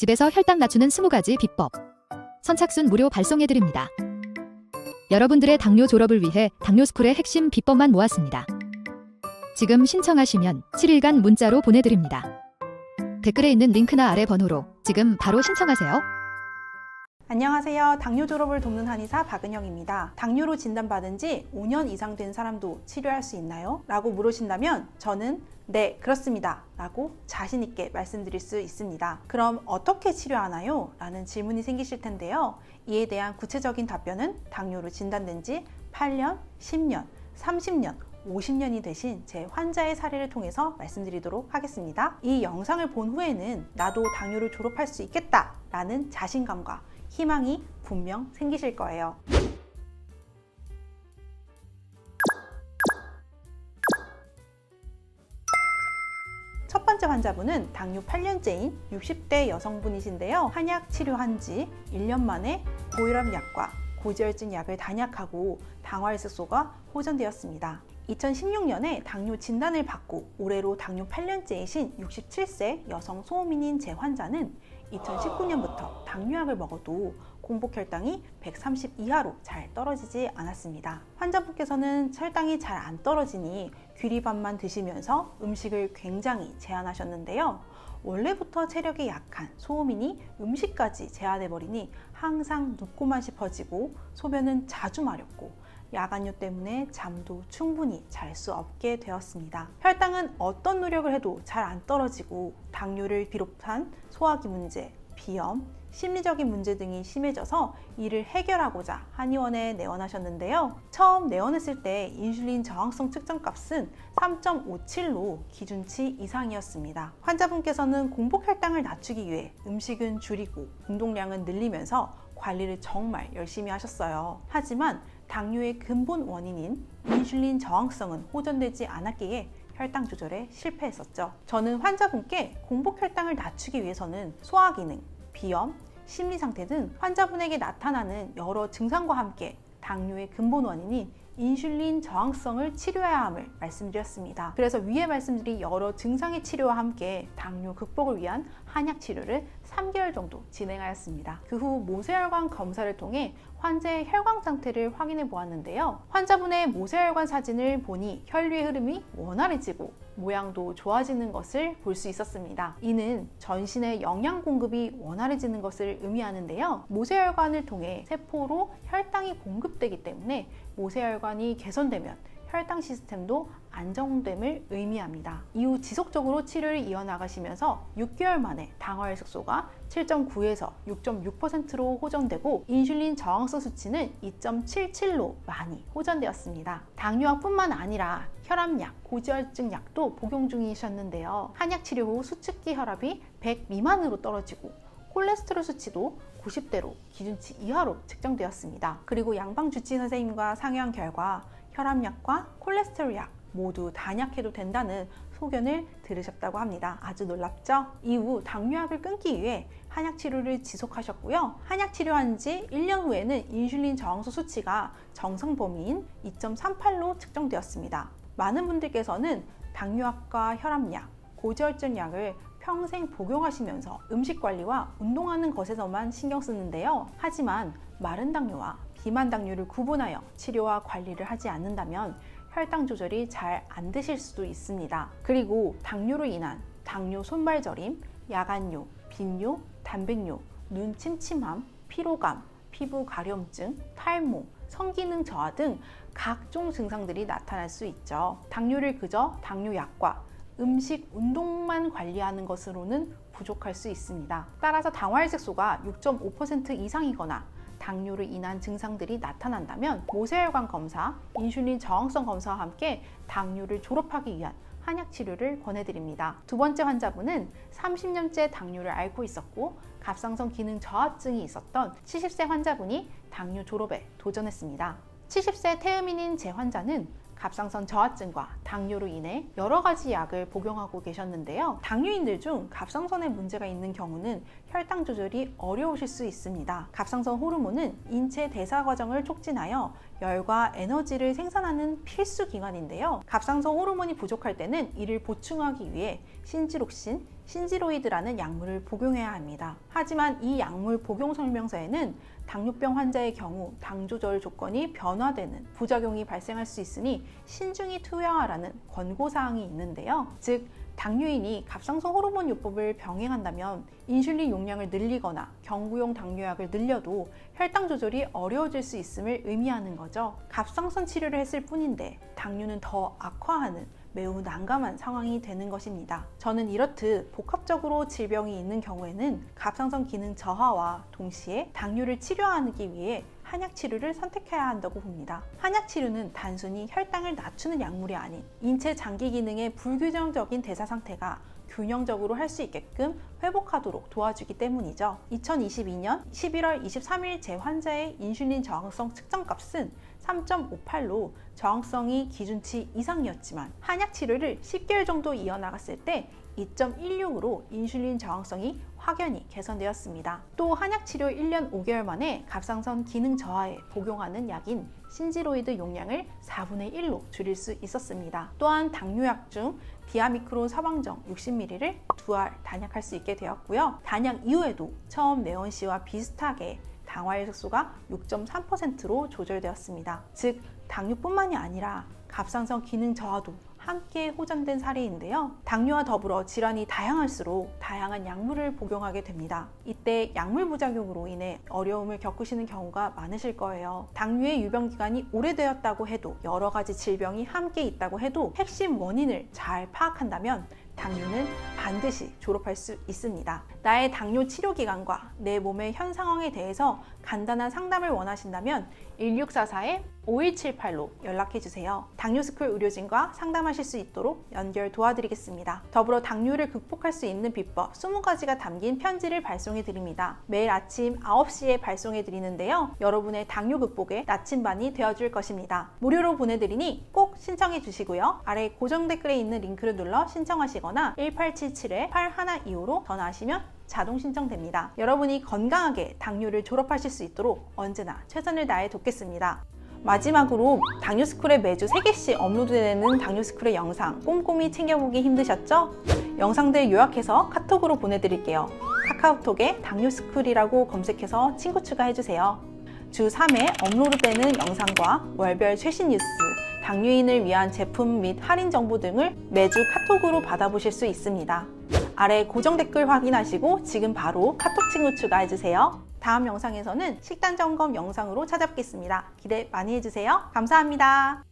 집에서 혈당 낮추는 20가지 비법. 선착순 무료 발송해드립니다. 여러분들의 당뇨 졸업을 위해 당뇨스쿨의 핵심 비법만 모았습니다. 지금 신청하시면 7일간 문자로 보내드립니다. 댓글에 있는 링크나 아래 번호로 지금 바로 신청하세요. 안녕하세요. 당뇨 졸업을 돕는 한의사 박은영입니다. 당뇨로 진단받은 지 5년 이상 된 사람도 치료할 수 있나요? 라고 물으신다면 저는 네, 그렇습니다. 라고 자신있게 말씀드릴 수 있습니다. 그럼 어떻게 치료하나요? 라는 질문이 생기실 텐데요. 이에 대한 구체적인 답변은 당뇨로 진단된 지 8년, 10년, 30년, 50년이 되신 제 환자의 사례를 통해서 말씀드리도록 하겠습니다. 이 영상을 본 후에는 나도 당뇨를 졸업할 수 있겠다 라는 자신감과 희망이 분명 생기실 거예요. 첫 번째 환자분은 당뇨 8년째인 60대 여성분이신데요. 한약 치료한 지 1년 만에 고혈압약과 고지혈증 약을 단약하고 당화혈색소가 호전되었습니다. 2016년에 당뇨 진단을 받고 올해로 당뇨 8년째이신 67세 여성 소음인인 제 환자는 2019년부터 당뇨약을 먹어도 공복혈당이 130 이하로 잘 떨어지지 않았습니다. 환자분께서는 혈당이 잘 안 떨어지니 귀리밥만 드시면서 음식을 굉장히 제한하셨는데요. 원래부터 체력이 약한 소음인이 음식까지 제한해버리니 항상 눕고만 싶어지고 소변은 자주 마렵고 야간뇨 때문에 잠도 충분히 잘 수 없게 되었습니다. 혈당은 어떤 노력을 해도 잘 안 떨어지고 당뇨를 비롯한 소화기 문제, 비염, 심리적인 문제 등이 심해져서 이를 해결하고자 한의원에 내원하셨는데요. 처음 내원했을 때 인슐린 저항성 측정값은 3.57로 기준치 이상이었습니다. 환자분께서는 공복혈당을 낮추기 위해 음식은 줄이고 운동량은 늘리면서 관리를 정말 열심히 하셨어요. 하지만 당뇨의 근본 원인인 인슐린 저항성은 호전되지 않았기에 혈당 조절에 실패했었죠. 저는 환자분께 공복혈당을 낮추기 위해서는 소화기능, 비염, 심리 상태 등 환자분에게 나타나는 여러 증상과 함께 당뇨의 근본 원인인 인슐린 저항성을 치료해야 함을 말씀드렸습니다. 그래서 위에 말씀드린 여러 증상의 치료와 함께 당뇨 극복을 위한 한약 치료를 3개월 정도 진행하였습니다. 그 후 모세혈관 검사를 통해 환자의 혈관 상태를 확인해 보았는데요. 환자분의 모세혈관 사진을 보니 혈류의 흐름이 원활해지고 모양도 좋아지는 것을 볼 수 있었습니다. 이는 전신의 영양 공급이 원활해지는 것을 의미하는데요. 모세혈관을 통해 세포로 혈당이 공급되기 때문에 모세혈관이 개선되면 혈당 시스템도 안정됨을 의미합니다. 이후 지속적으로 치료를 이어나가시면서 6개월 만에 당화혈색소가 7.9에서 6.6%로 호전되고 인슐린 저항성 수치는 2.77로 많이 호전되었습니다. 당뇨약뿐만 아니라 혈압약, 고지혈증 약도 복용 중이셨는데요. 한약 치료 후 수축기 혈압이 100 미만으로 떨어지고 콜레스테롤 수치도 90대로 기준치 이하로 측정되었습니다. 그리고 양방주치 선생님과 상의한 결과 혈압약과 콜레스테롤 약 모두 단약해도 된다는 소견을 들으셨다고 합니다. 아주 놀랍죠? 이후 당뇨약을 끊기 위해 한약 치료를 지속하셨고요. 한약 치료한 지 1년 후에는 인슐린 저항소 수치가 정상 범위인 2.38로 측정되었습니다. 많은 분들께서는 당뇨약과 혈압약, 고지혈증 약을 평생 복용하시면서 음식 관리와 운동하는 것에서만 신경 쓰는데요. 하지만 마른 당뇨와 비만 당뇨를 구분하여 치료와 관리를 하지 않는다면 혈당 조절이 잘 안 되실 수도 있습니다. 그리고 당뇨로 인한 당뇨 손발저림, 야간뇨, 빈뇨, 단백뇨, 눈 침침함, 피로감, 피부 가려움증, 탈모, 성기능 저하 등 각종 증상들이 나타날 수 있죠. 당뇨를 그저 당뇨약과 음식, 운동만 관리하는 것으로는 부족할 수 있습니다. 따라서 당화혈색소가 6.5% 이상이거나 당뇨로 인한 증상들이 나타난다면 모세혈관 검사, 인슐린 저항성 검사와 함께 당뇨를 졸업하기 위한 한약 치료를 권해드립니다. 두 번째 환자분은 30년째 당뇨를 앓고 있었고 갑상선 기능 저하증이 있었던 70세 환자분이 당뇨 졸업에 도전했습니다. 70세 태음인인 제 환자는 갑상선 저하증과 당뇨로 인해 여러 가지 약을 복용하고 계셨는데요. 당뇨인들 중 갑상선에 문제가 있는 경우는 혈당 조절이 어려우실 수 있습니다. 갑상선 호르몬은 인체 대사 과정을 촉진하여 열과 에너지를 생산하는 필수 기관인데요. 갑상선 호르몬이 부족할 때는 이를 보충하기 위해 신지록신, 신지로이드라는 약물을 복용해야 합니다. 하지만 이 약물 복용 설명서에는 당뇨병 환자의 경우 당 조절 조건이 변화되는 부작용이 발생할 수 있으니 신중히 투여하라는 권고사항이 있는데요. 즉, 당뇨인이 갑상선 호르몬 요법을 병행한다면 인슐린 용량을 늘리거나 경구용 당뇨약을 늘려도 혈당 조절이 어려워질 수 있음을 의미하는 거죠. 갑상선 치료를 했을 뿐인데 당뇨는 더 악화하는 매우 난감한 상황이 되는 것입니다. 저는 이렇듯 복합적으로 질병이 있는 경우에는 갑상선 기능 저하와 동시에 당뇨를 치료하기 위해 한약 치료를 선택해야 한다고 봅니다. 한약 치료는 단순히 혈당을 낮추는 약물이 아닌 인체 장기 기능의 불균형적인 대사 상태가 균형적으로 할 수 있게끔 회복하도록 도와주기 때문이죠. 2022년 11월 23일 제 환자의 인슐린 저항성 측정값은 3.58로 저항성이 기준치 이상이었지만 한약 치료를 10개월 정도 이어나갔을 때 2.16으로 인슐린 저항성이 확연히 개선되었습니다. 또 한약 치료 1년 5개월 만에 갑상선 기능 저하에 복용하는 약인 신지로이드 용량을 4분의 1로 줄일 수 있었습니다. 또한 당뇨약 중 디아미크론 사방정 60ml를 2알 단약할 수 있게 되었고요. 단약 이후에도 처음 내원시와 비슷하게 당화혈 색소가 6.3%로 조절되었습니다. 즉, 당뇨뿐만이 아니라 갑상선 기능 저하도 함께 호전된 사례인데요. 당뇨와 더불어 질환이 다양할수록 다양한 약물을 복용하게 됩니다. 이때 약물 부작용으로 인해 어려움을 겪으시는 경우가 많으실 거예요. 당뇨의 유병 기간이 오래되었다고 해도 여러 가지 질병이 함께 있다고 해도 핵심 원인을 잘 파악한다면 당뇨는 반드시 졸업할 수 있습니다. 나의 당뇨 치료 기간과 내 몸의 현 상황에 대해서 간단한 상담을 원하신다면 1644-5178로 연락해주세요. 당뇨스쿨 의료진과 상담하실 수 있도록 연결 도와드리겠습니다. 더불어 당뇨를 극복할 수 있는 비법 20가지가 담긴 편지를 발송해드립니다. 매일 아침 9시에 발송해드리는데요. 여러분의 당뇨 극복의 나침반이 되어줄 것입니다. 무료로 보내드리니 꼭 신청해주시고요. 아래 고정 댓글에 있는 링크를 눌러 신청하시거나 1877-8125로 전화하시면 자동 신청됩니다. 여러분이 건강하게 당뇨를 졸업하실 수 있도록 언제나 최선을 다해 돕겠습니다. 마지막으로 당뇨스쿨에 매주 3개씩 업로드되는 당뇨스쿨의 영상 꼼꼼히 챙겨보기 힘드셨죠? 영상들 요약해서 카톡으로 보내드릴게요. 카카오톡에 당뇨스쿨이라고 검색해서 친구 추가해주세요. 주 3회 업로드되는 영상과 월별 최신 뉴스, 당뇨인을 위한 제품 및 할인 정보 등을 매주 카톡으로 받아보실 수 있습니다. 아래 고정 댓글 확인하시고 지금 바로 카톡 친구 추가해주세요. 다음 영상에서는 식단 점검 영상으로 찾아뵙겠습니다. 기대 많이 해주세요. 감사합니다.